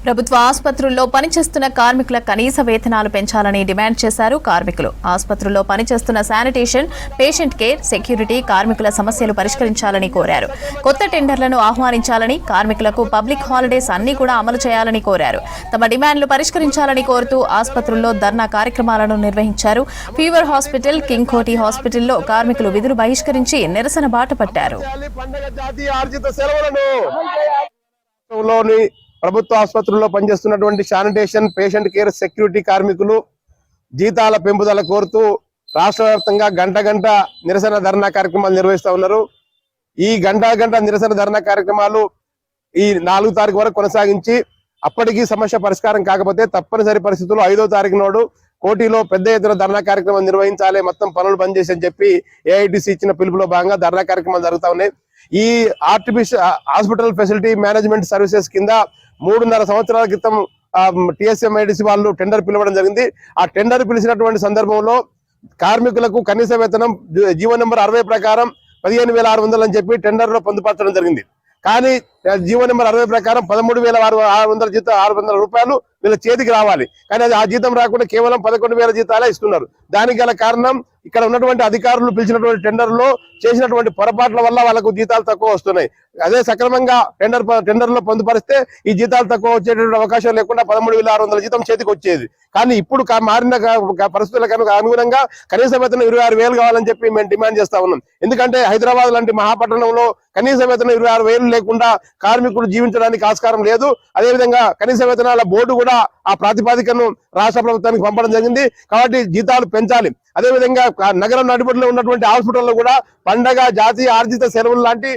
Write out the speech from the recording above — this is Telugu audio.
ప్రభుత్వ ఆసుపత్రుల్లో పనిచేస్తున్న కార్మికుల కనీస వేతనాలు పెంచాలని డిమాండ్ చేశారు కార్మికులు. ఆసుపత్రుల్లో పనిచేస్తున్న శానిటేషన్, పేషెంట్ కేర్, సెక్యూరిటీ కార్మికుల సమస్యలు పరిష్కరించాలని కోరారు. కొత్త టెండర్లను ఆహ్వానించాలని, కార్మికులకు పబ్లిక్ హాలిడేస్ అన్ని కూడా అమలు చేయాలని కోరారు. తమ డిమాండ్లు పరిష్కరించాలని కోరుతూ ఆసుపత్రుల్లో ధర్నా కార్యక్రమాలను నిర్వహించారు. ఫీవర్ హాస్పిటల్, కింగ్ కోటి హాస్పిటల్లో కార్మికులు విధులు బహిష్కరించి నిరసన బాట పట్టారు. ప్రభుత్వ ఆసుపత్రుల్లో పనిచేస్తున్నటువంటి శానిటేషన్, పేషెంట్ కేర్, సెక్యూరిటీ కార్మికులు జీతాల పెంపుదల కోరుతూ రాష్ట్ర వ్యాప్తంగా గంట నిరసన ధర్నా కార్యక్రమాలు నిర్వహిస్తూ ఉన్నారు. ఈ గంట నిరసన ధర్నా కార్యక్రమాలు ఈ 4వ తారీఖు వరకు కొనసాగించి అప్పటికీ సమస్య పరిష్కారం కాకపోతే తప్పనిసరి పరిస్థితుల్లో 5వ తారీఖు నాడు కోటిలో పెద్ద ఎత్తున ధర్నా కార్యక్రమం నిర్వహించాలి, మొత్తం పనులు బంద్ చేసి అని చెప్పి ఏఐటీసీ ఇచ్చిన పిలుపులో భాగంగా ధర్నా కార్యక్రమాలు జరుగుతూ ఉన్నాయి. ఈ హాస్పిటల్ ఫెసిలిటీ మేనేజ్మెంట్ సర్వీసెస్ కింద 3.5 సంవత్సరాల క్రితం TSMIDC వాళ్ళు టెండర్ పిలవడం జరిగింది. ఆ టెండర్ పిలిచినటువంటి సందర్భంలో కార్మికులకు కనీస వేతనం జీవో నెంబర్ 60 ప్రకారం 15,600 అని చెప్పి టెండర్ లో పొందుపరచడం జరిగింది. కానీ జీవో నెంబర్ 60 ప్రకారం 13,600 రూపాయలు వీళ్ళ చేతికి రావాలి. కానీ అది ఆ జీతం రాకుండా కేవలం 11,000 జీతాలే ఇస్తున్నారు. దానికి గల కారణం ఇక్కడ ఉన్నటువంటి అధికారులు పిలిచినటువంటి టెండర్ లో చేసినటువంటి పొరపాట్ల వల్ల వాళ్ళకు జీతాలు తక్కువ వస్తున్నాయి. అదే సక్రమంగా టెండర్ లో పొందుపరిస్తే ఈ జీతాలు తక్కువ వచ్చేటువంటి అవకాశం లేకుండా 13,600 జీతం చేతికి వచ్చేది. కానీ ఇప్పుడు మారిన పరిస్థితులకు అనుగుణంగా కనీస వేతనం 26,000 కావాలని చెప్పి మేము డిమాండ్ చేస్తా ఉన్నాం. ఎందుకంటే హైదరాబాద్ లాంటి మహాపట్టణంలో కనీస వేతనం 26,000 లేకుండా కార్మికులు జీవించడానికి ఆస్కారం లేదు. అదేవిధంగా కనీస వేతనాల బోర్డు కూడా ఆ ప్రాతిపాదికను రాష్ట్ర ప్రభుత్వానికి పంపడం జరిగింది. కాబట్టి జీతాలు పెంచాలి. అదేవిధంగా నగరం నడిబొడ్డులో ఉన్నటువంటి హాస్పిటల్లో కూడా పండగ, జాతీయ ఆర్జిత సెలవులు లాంటి